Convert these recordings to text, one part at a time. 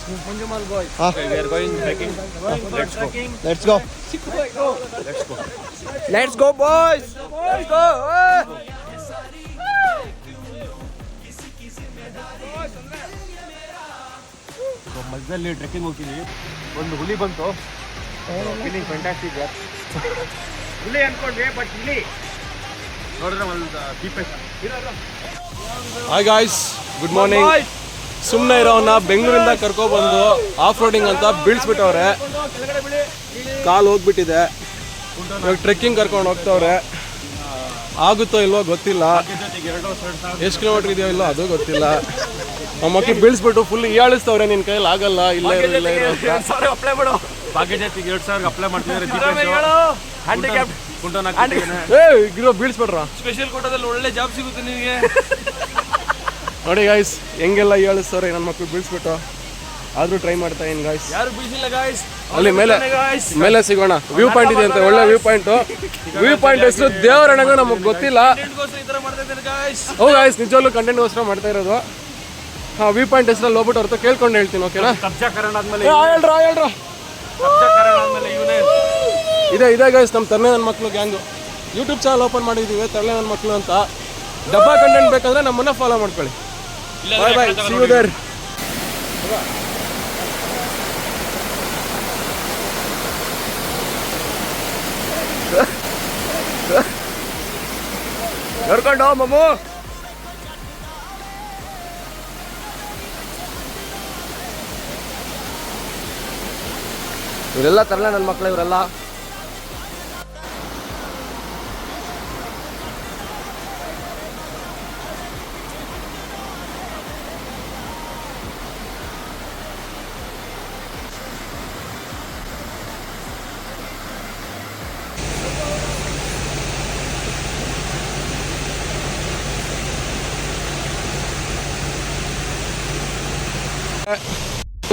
Manjumal boys. Okay, we are going trekking. Let's go. Let's go. Let's go, boys. Let's go. ಮಧ್ಯದಲ್ಲಿ trekking ಹೋಗ್ತಿದ್ವಿ. ಒಂದು ಹುಲಿ ಬಂತು. Feeling fantastic ಯಾರ್. ಹುಲಿ ಅನ್ಕೊಂಡ್ವಿ ಬಟ್ ಹುಲಿ ನೋಡಿದ್ರೆ ಒಂದು Deepesh. Hi guys, good morning. ಸುಮ್ಮನೆ ಇರೋವನ್ನ ಬೆಂಗಳೂರಿಂದ ಕರ್ಕೊಬಂದು ಆಫ್ ರೋಡಿಂಗ್ ಅಂತ ಬೀಳ್ಸ್ಬಿಟ್ಟವ್ರೆ. ಕಾಲು ಹೋಗ್ಬಿಟ್ಟಿದೆ. ಇವಾಗ ಟ್ರೆಕ್ಕಿಂಗ್ ಕರ್ಕೊಂಡು ಹೋಗ್ತವ್ರೆ. ಆಗುತ್ತೋ ಇಲ್ವೋ ಗೊತ್ತಿಲ್ಲ. ಎಷ್ಟು ಕಿಲೋಮೀಟರ್ ಇದೆಯೋ ಇಲ್ಲೋ ಅದು ಗೊತ್ತಿಲ್ಲ. ನಮ್ಮ ಮಕ್ಕಳು ಬೀಳ್ಸ್ಬಿಟ್ಟು ಫುಲ್ ಹೀಯಾಳಿಸ್ತವ್ರೆ. ನಿನ್ನ ಕೈಯಲ್ಲಿ ಆಗಲ್ಲ, ಇಲ್ಲ ಇರೋ ಭಾಗ್ಯಜಾತಿಗೆ 2,000 ಅಪ್ಲೈ ಮಾಡ್ತಿದ್ದಾರೆ. ಇರೋ ಬೀಳ್ಸ್ಬಿಟ್ರ. ಸ್ಪೆಷಲ್ ಕೋಟಾದಲ್ಲಿ ಒಳ್ಳೆ ಜಾಬ್ ಸಿಗುತ್ತೆ ನಿಮಗೆ. ನೋಡಿ ಗಾಯ್ಸ್ ಹೆಂಗೆಲ್ಲ ಹೇಳಿಸ್ತವ್ರೆ ನನ್ನ ಮಕ್ಕಳು ಬೀಳ್ಸ್ಬಿಟ್ಟು. ಆದ್ರೂ ಟ್ರೈ ಮಾಡ್ತಾ ಇದೀನಿ ಗಾಯ್ಸ್. ಯಾರು ಬೀಳ್ಸಿಲ್ಲ ಗಾಯ್ಸ್. ಅಲ್ಲಿ ಮೇಲೆ ಸಿಗೋಣ. ವ್ಯೂ ಪಾಯಿಂಟ್ ಇದೆ ಅಂತ, ಒಳ್ಳೆ ವ್ಯೂ ಪಾಯಿಂಟ್. ವ್ಯೂ ಪಾಯಿಂಟ್ ಹೆಸರು ದೇವರಣಗ ನಮಗೆ ಗೊತ್ತಿಲ್ಲ. ಹೌದು ಗಾಯ್ಸ್, ನಿಜವಾಗ್ಲೂ ಕಂಟೆಂಟ್ಗೋಸ್ಕರ ಮಾಡ್ತಾ ಇರೋದು. ಹಾ, ವ್ಯೂ ಪಾಯಿಂಟ್ ಹೆಸರಲ್ಲಿ ಹೋಗ್ಬಿಟ್ಟು ಅವ್ರ ಕೇಳ್ಕೊಂಡು ಹೇಳ್ತೀನಿ. ಓಕೆನಾ? ಇದೆ ಗಾಯ್ಸ್ ನಮ್ಮ ತರಲೆ ನನ್ನ ಮಕ್ಕಳು ಗ್ಯಾಂಗು. ಯೂಟ್ಯೂಬ್ ಚಾನಲ್ ಓಪನ್ ಮಾಡಿದ್ದೀವಿ, ತರಲೆ ನನ್ನ ಮಕ್ಕಳು ಅಂತ. ಡಬ್ಬಾ ಕಂಟೆಂಟ್ ಬೇಕಂದ್ರೆ ನಮ್ಮನ್ನ ಫಾಲೋ ಮಾಡ್ಕೊಳ್ಳಿ. ಬಾಯ್ ಬಾಯ್, ಸಿ ಯು ದೇರ್. ಕರ್ಕೊಂಡು ಮಮ್ಮು. ಇವರೆಲ್ಲ ತರಲೆ ನನ್ನ ಮಕ್ಕಳು. ಇವರೆಲ್ಲ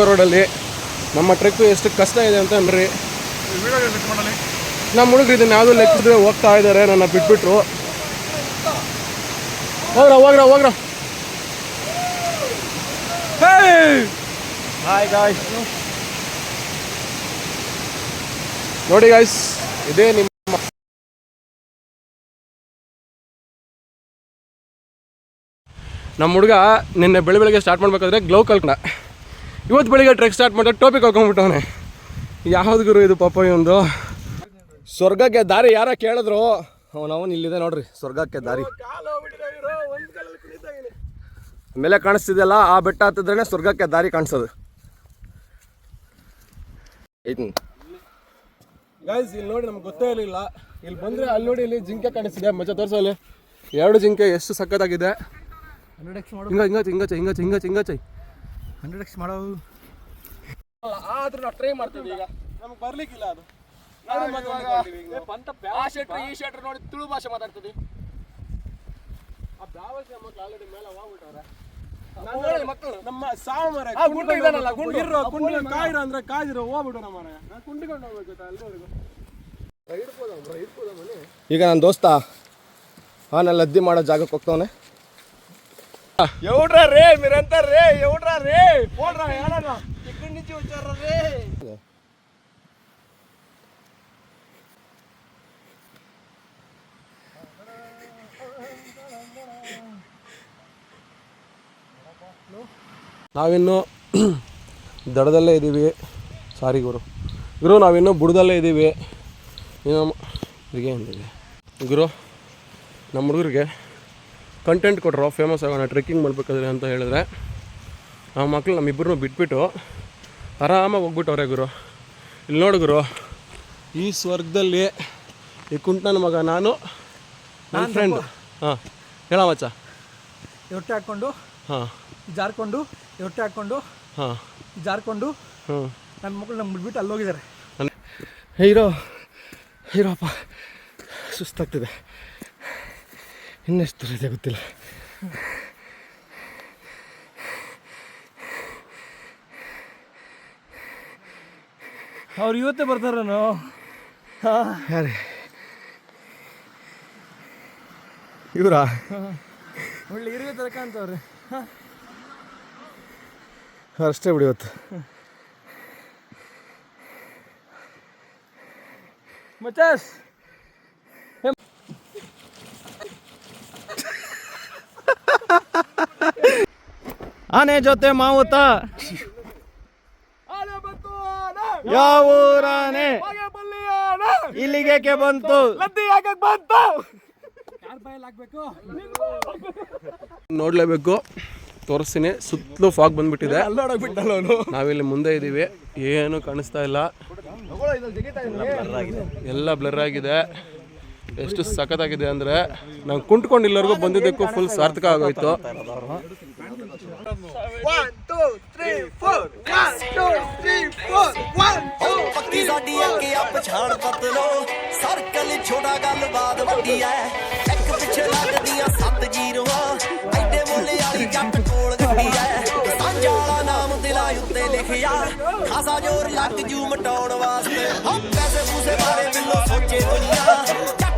ರೋಡಲ್ಲಿ ನಮ್ಮ ಟ್ರೆಕ್ ಎಷ್ಟು ಕಷ್ಟ ಇದೆ ಅಂತ ಅನ್ರಿ. ನಮ್ಮ ಹುಡುಗರು ಇದನ್ನ ಯಾವುದು ಲೆಕ್ಕಿದ್ರೆ ಹೋಗ್ತಾ ಇದ್ದಾರೆ. ನನ್ನ ಬಿಟ್ಬಿಟ್ರು. ಹೋಗ್ರ ಹಾಯ್ ಗಾಯ್ಸ್. ನೋಡಿ ಗಾಯ್ಸ್, ಇದೇ ನಿಮ್ಮ ನಮ್ಮ ಹುಡುಗ ನಿನ್ನೆ ಬೆಳಿಗ್ಗೆ ಸ್ಟಾರ್ಟ್ ಮಾಡ್ಬೇಕಾದ್ರೆ ಗ್ಲೌ ಕಲ್ಕೊಂಡ. ಇವತ್ತು ಬೆಳಿಗ್ಗೆ ಟ್ರೆಕ್ ಸ್ಟಾರ್ಟ್ ಮಾಡಿದ್ರೆ ಟೋಪಿ ಕಳ್ಕೊಂಡ್ಬಿಟ್ಟವನೆ. ಯಾವ್ದು ಗುರು ಇದು ಪಾಪ ಒಂದು. ಸ್ವರ್ಗಕ್ಕೆ ದಾರಿ ಯಾರ ಕೇಳಿದ್ರು, ಅವನು ಇಲ್ಲಿದೆ ನೋಡ್ರಿ ಸ್ವರ್ಗಕ್ಕೆ ದಾರಿ. ಮೇಲೆ ಕಾಣಿಸ್ತಿದೆಯಲ್ಲ, ಆ ಬೆಟ್ಟ ಹತ್ತಿದ್ರೇನೆ ಸ್ವರ್ಗಕ್ಕೆ ದಾರಿ ಕಾಣಿಸೋದು. ಗೈಸ್ ಇಲ್ಲಿ ನೋಡಿ, ನಮ್ಗೆ ಗೊತ್ತೇ ಇರಲಿಲ್ಲ. ಇಲ್ಲಿ ಬಂದರೆ ಅಲ್ಲಿ ನೋಡಿ, ಇಲ್ಲಿ ಜಿಂಕೆ ಕಾಣಿಸ್ತಿದೆ. ಮಜಾ ತೋರಿಸೋಲ್ಲಿ 2 ಜಿಂಕೆ ಎಷ್ಟು ಸಖತ್ತಾಗಿದೆ. 100x ಮಾಡೋ. ಹಿಂಗಚೈ 100x ಮಾಡೋ. ಆದ್ರೂ ನಾವು ಟ್ರೈ ಮಾಡ್ತೀವಿ. ಈಗ ನಮ್ಗೆ ಬರ್ಲಿಕ್ಕಿಲ್ಲ ಅದು. ಆ ಶೆಟ್ರ್ ಈ ಶೆಟ್ರ್ ನೋಡಿ ತುಳು ಭಾಷೆ ಮಾತಾಡ್ತೀವಿ. ಆ ಬ್ಯಾವಸಿ ಮಕ್ಕಳು ಆಲ್ರೆಡಿ ಮೇಲೆ ಹೋಗ್ಬಿಟ್ಟವ್ರೆ. ಮಕ್ಕಳು ನಮ್ಮ ಸಾವು ಮರ ಗುಂಡು ಇದಾನಲ್ಲ, ಗುಂಡು ಕಾಯಿರ ಅಂದ್ರೆ ಕಾಯಿರೋ ಹೋಗ್ಬಿಟ್ಟು ನಮ್ಮ ಮರ. ನಾನು ಕುಂಡಿಕೊಂಡು ಹೋಗ್ಬೇಕು ಅಲ್ಲಿವರೆಗೂ. ಈಗ ನನ್ನ ದೋಸ್ತ ಅವನೆಲ್ಲ ಅದ್ದಿ ಮಾಡೋ ಜಾಗಕ್ಕೆ ಹೋಗ್ತವನೆ. ఎవడ్రా రే మీరంతా రే ఎవడ్రా రే పోడ్రా యాడరా ఎక్కడి నుంచి వచ్చారా రే. ನಾವಿನ್ನು ದಡದಲ್ಲೇ ಇದ್ದೀವಿ. ಸಾರಿ ಗುರು ನಾವಿನ್ನು ಬುಡದಲ್ಲೇ ಇದ್ದೀವಿ. ಗುರು ನಮ್ಮ ಹುಡುಗರಿಗೆ ಕಂಟೆಂಟ್ ಕೊಟ್ಟರು, ಫೇಮಸ್ ಆಗೋಣ ಟ್ರೆಕ್ಕಿಂಗ್ ಮಾಡಬೇಕಾದ್ರೆ ಅಂತ ಹೇಳಿದ್ರೆ. ಆ ಮಕ್ಕಳು ನಮ್ಮಿಬ್ಬರನ್ನೂ ಬಿಟ್ಬಿಟ್ಟು ಆರಾಮಾಗಿ ಹೋಗ್ಬಿಟ್ಟವ್ರೆ ಗುರು. ಇಲ್ಲಿ ನೋಡು ಗುರು, ಈ ಸ್ವರ್ಗದಲ್ಲಿ ಈ ಕುಂಟನ ಮಗ ನಾನು, ನನ್ನ ಫ್ರೆಂಡ್. ಹಾಂ ಹೇಳ ಮಚ್ಚ. ಹೊಟ್ಟೆ ಹಾಕ್ಕೊಂಡು ಜಾರ್ಕೊಂಡು ಹೊಟ್ಟೆ ಹಾಕ್ಕೊಂಡು ಜಾರ್ಕೊಂಡು ನನ್ನ ಮಕ್ಕಳು ನಮ್ಮ ಬಿಟ್ಬಿಟ್ಟು ಅಲ್ಲಿ ಹೋಗಿದ್ದಾರೆ. ಹೀರೋಪ್ಪ ಸುಸ್ತಾಗ್ತಿದೆ. ಇನ್ನೆಷ್ಟು ಇದೆ ಗೊತ್ತಿಲ್ಲ. ಅವ್ರು ಇವತ್ತೇ ಬರ್ತಾರೇನೋ. ಯಾರೇ ಇವರಾ? ಒಳ್ಳೆ ಇರುವೆ ಥರ ಕಾಣ್ತವ್ರೆ. ಅಷ್ಟೇ ಬಿಡಿ ಇವತ್ತು. ಮಚಾಸ್ ಆನೆ ಜೊತೆ ಮಾವುತ ಯಾವ ಊರಾನೆ ಇಲ್ಲಿಗೆ ಬಂತು ನೋಡ್ಲೇಬೇಕು, ತೋರಿಸ್ತೀನಿ. ಸುತ್ತಲೂ ಫಾಗ್ ಬಂದ್ಬಿಟ್ಟಿದೆ. ನಾವಿಲ್ಲಿ ಮುಂದೆ ಇದ್ದೀವಿ, ಏನು ಕಾಣಿಸ್ತಾ ಇಲ್ಲ, ಎಲ್ಲ ಬ್ಲರ್ ಆಗಿದೆ. ಎಷ್ಟು ಸಖತ್ತಾಗಿದೆ ಅಂದರೆ ನಾವು ಕುಂಟ್ಕೊಂಡು ಇಲ್ಲರಿಗೂ ಬಂದಿದ್ದಕ್ಕೂ ಫುಲ್ ಸಾರ್ಥಕ ಆಗೋಯ್ತು. ਪੱਕੀ ਸਾਡੀ ਅੱਗੇ ਆ ਪਛਾਣ ਪਤਲੋ ਸਰਕਲ ਛੋਟਾ ਗੱਲਬਾਤ ਵੱਡੀ ਐ ਇੱਕ ਪਿੱਛੇ ਲੱਗਦੀਆਂ 7 ਜ਼ੀਰੋਆਂ ਐਡੇ ਮੋਲੇ ਵਾਲੀ ਜੱਟ ਕੋਲ ਗੱਡੀ ਐ ਸਾਂਝਾ ਵਾਲਾ ਨਾਮ ਦਿਲਾਂ ਉੱਤੇ ਲਿਖਿਆ ਖਾਸਾ ਜ਼ੋਰ ਲੱਗ ਜੂ ਮਟਾਉਣ ਵਾਸਤੇ ਪੈਸੇ ਪੂਸੇ ਬਾਰੇ ਮੈਨੂੰ ਸੋਚੇ ਦੁਨੀਆ